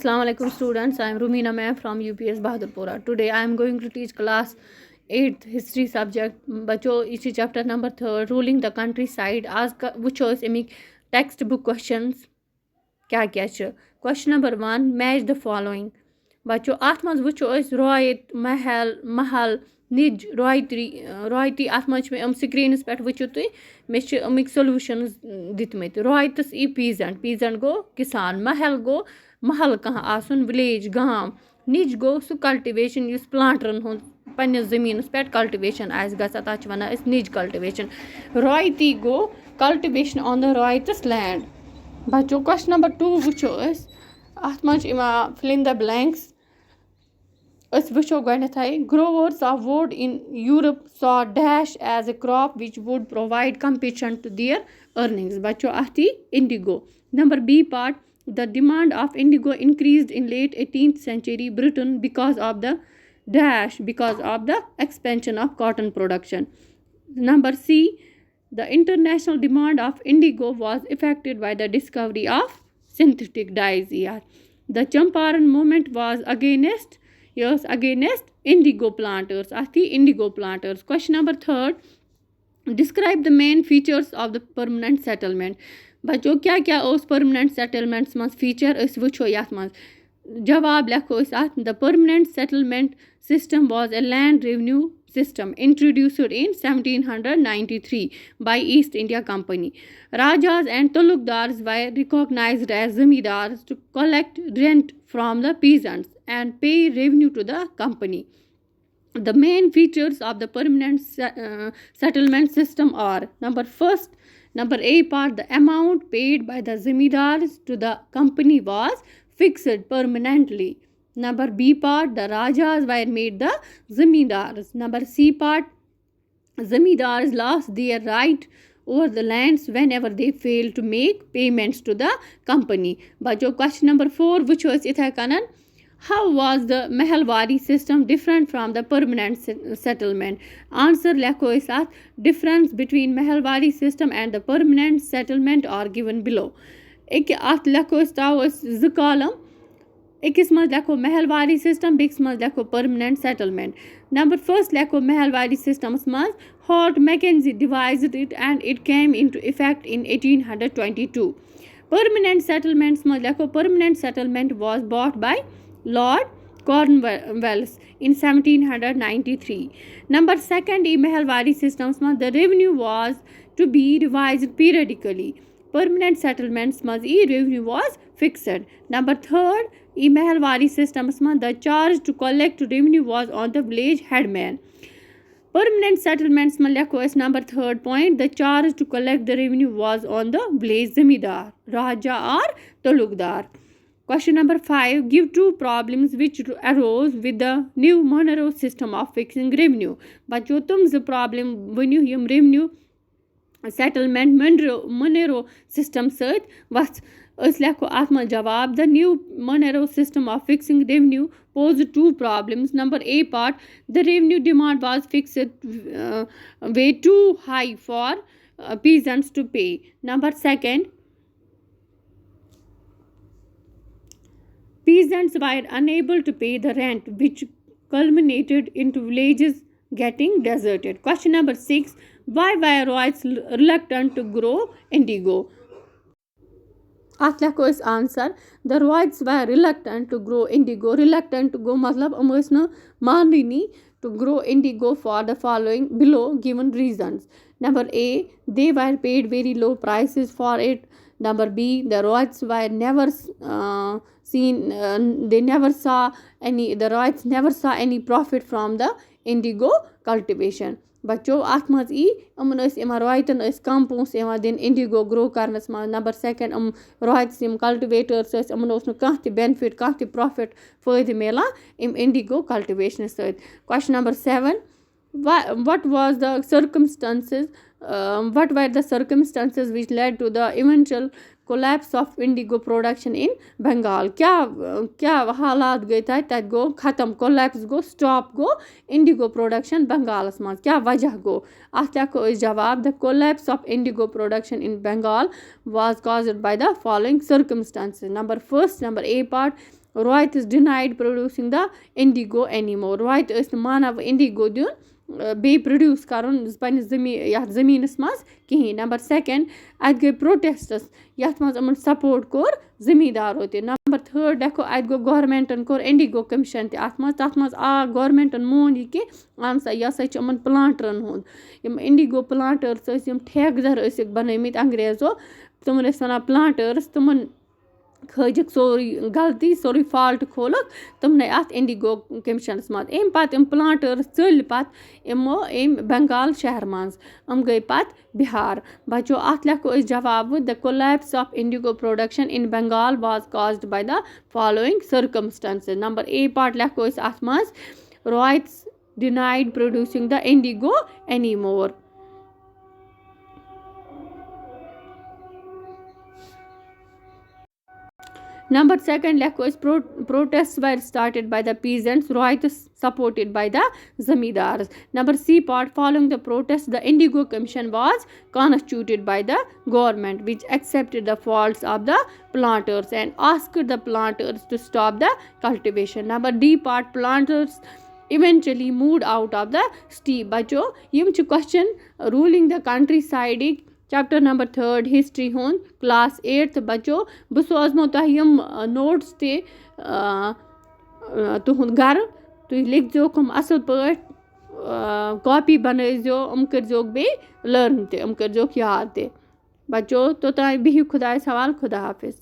Assalamu alaikum students. I am Rumina ma'am from UPS Bahadurpura. Today I am going to teach class 8th history subject. बच्चों इसी chapter number 3 ruling the countryside. आज का वुचो अस Amik textbook questions क्या क्या छ. Question number 1 match the following. बच्चों अथ मज वुचो अस रोयत महल निज रोयती अथ मज मे स्क्रीनस पे वुचो तुम मे अमिक सॉल्यूशंस दितमत. रोयतस ई पीजेंट गो किसान, महल गो महल कहाँ आसन विलेज गांव, निज गो सु कल्टिवेशन युस प्लांटरन हुन पन्निस जमीनस पे कल्टिवेशन आस गसा तथ वनान अस निज कल्टिवेशन. रोयती गो कल्टिवेशन ऑन द रोयतस लैंड. बच्चों क्वेश्चन नंबर 2 वुचो अस अथ मज फिल इन द ब्लैंक्स. अस वुचो गोडनेथाई growers of woad in Europe saw dash as a crop which would provide competition to their earnings. बच्चों अथी indigo. Number B part the demand of indigo increased in late 18th century Britain because of the expansion of cotton production. Number C, the international demand of indigo was affected by the discovery of synthetic dyes. The Champaran movement was against indigo planters. Indigo planters. Question number 3, describe the main features of the permanent settlement. बच्चों क्या क्या उस permanent settlements मज feature अस वुचो यथ मज. जवाब लेखो अस अथ. The permanent settlement system was a land revenue system introduced in 1793 by East India Company. Rajas and Talukdars were recognized as zamindars to collect rent from the peasants and pay revenue to the company. The main features of the permanent settlement system are: Number A part, the amount paid by the zamindars to the company was fixed permanently. Number B part, the rajas were made the zamindars. Number C part, zamindars lost their right over the lands whenever they failed to make payments to the company. Bajo question number 4, which was ithakanan. How was the Mehalwari system different from the permanent settlement? Answer lekho is at. Difference between Mehalwari system and the permanent settlement are given below. Ek at lekho is tau is z column. Ekis maz lekho Mehalwari system, bix maz lekho permanent settlement. Number first lekho Mehalwari system maz Hart Mackenzie devised it and it came into effect in 1822. Permanent settlements maz lekho permanent settlement was bought by Lord Cornwallis in 1793. Number second, Mehalwari systems maz the revenue was to be revised periodically. Permanent settlements maz revenue was fixed. Number third, Mehalwari systems maz the charge to collect revenue was on the village headman. Permanent settlements maz lekho as number third point, the charge to collect the revenue was on the village zamindar, Raja or Talukdar. Question number 5, give two problems which arose with the new Monroe system of fixing revenue. बच्चों तुम ज problem वनियो यम revenue settlement Monroe system सत वस अस लेखो आथ मज जवाब. The new Monroe system of fixing revenue posed two problems. Number A part, the revenue demand was fixed way too high for peasants to pay. Number second, peasants were unable to pay the rent, which culminated into villages getting deserted. Question number 6, why were Royals reluctant to grow indigo? Ath lekho is answer. The Royals were reluctant to grow indigo. Reluctant to go matlab am manini to grow indigo for the following below given reasons. Number A, they were paid very low prices for it. Number B, the Royals were never the Royals never saw any profit from the indigo cultivation. बच्चों अथ मज अमन रोयतन कम पोस दिन Indigo grow Karan's मज. Number second रोयत cultivators अमन कह benefit कह profit फायदे मिलान Indigo cultivation सत. Question number 7, what were the circumstances which led to the eventual collapse of indigo production in Bengal? क्या हालात गए तत गो खत्म, collapse गो, stop गो indigo production बंगालस मज. क्या वजह गो? अत लेखो जवाब. The collapse of indigo production in Bengal was caused by the following circumstances. Number A part, Rohit is denied producing the indigo anymore. Rohit ٲسۍ نہٕ مانان indigo دیُن بیٚیہِ پرٛوڈیوٗس کَرُن پنٛنِس یَتھ زٔمیٖنَس منٛز کِہیٖنۍ. نمبر 2 اَتہِ گٔے پرٛوٹٮ۪سٹٕس یَتھ منٛز یِمَن سپوٹ کوٚر زٔمیٖندارو تہِ. نمبر 3 لیکھو اَتہِ گوٚو گورمٮ۪نٛٹَن کوٚر اِنڈِگو کٔمِشَن تہِ اَتھ منٛز. تَتھ منٛز آو گورمٮ۪نٛٹَن مون یہِ کہِ اہن سا یہِ ہسا چھِ یِمَن پٕلانٹرَن ہُنٛد. یِم اِنڈِگو پٕلانٹٲرٕس ٲسۍ یِم ٹھیکہٕ در ٲسِکھ بنٲومٕتۍ انگریزو تِمَن ٲسۍ وَنان پٕلانٹٲرٕس. تِمَن کھٲجِکھ سورُے غلطی سورُے فالٹ کھولُکھ تِمنٕے اَتھ اِنڈِگو کٔمِشَنَس منٛز. اَمہِ پَتہٕ یِم پٕلانٹٲرٕس ژٔلۍ پَتہٕ یِمو اَمہِ بنگال شہر منٛز. یِم گٔے پَتہٕ بِہار. بَچو اَتھ لیکھو أسۍ جواب the collapse of indigo production in Bengal was caused by the following circumstances. Number A part لیکھو أسۍ اَتھ منٛز روہِتس ڈِنایڈ پرٛوڈیوٗسِنٛگ د اِنڈِگو اینی مور. Number 2 لیکھو أسۍ protests were started by the peasants. Rohit is supported by the zamindars. Number C part following the protests the Indigo Commission was constituted by the government which accepted the faults of the planters and asked the planters to stop the cultivation. Number D part planters eventually moved out of the city. बच्चों यम च question ruling the countryside chapter number 3 history ہُنٛد class 8 بَچو بہٕ سوزمو تۄہہِ یِم notes تہِ تُہُنٛد گَرٕ تُہۍ لیکھزیوکھ یِم اَصٕل پٲٹھۍ کاپی بَنٲیزیو یِم کٔرۍزیوکھ بیٚیہِ لٔرن تہِ یِم کٔرۍزیوکھ یاد تہِ. بَچو توٚتانۍ بِہِو خۄدایَس حوالہٕ. خُدا حافِظ.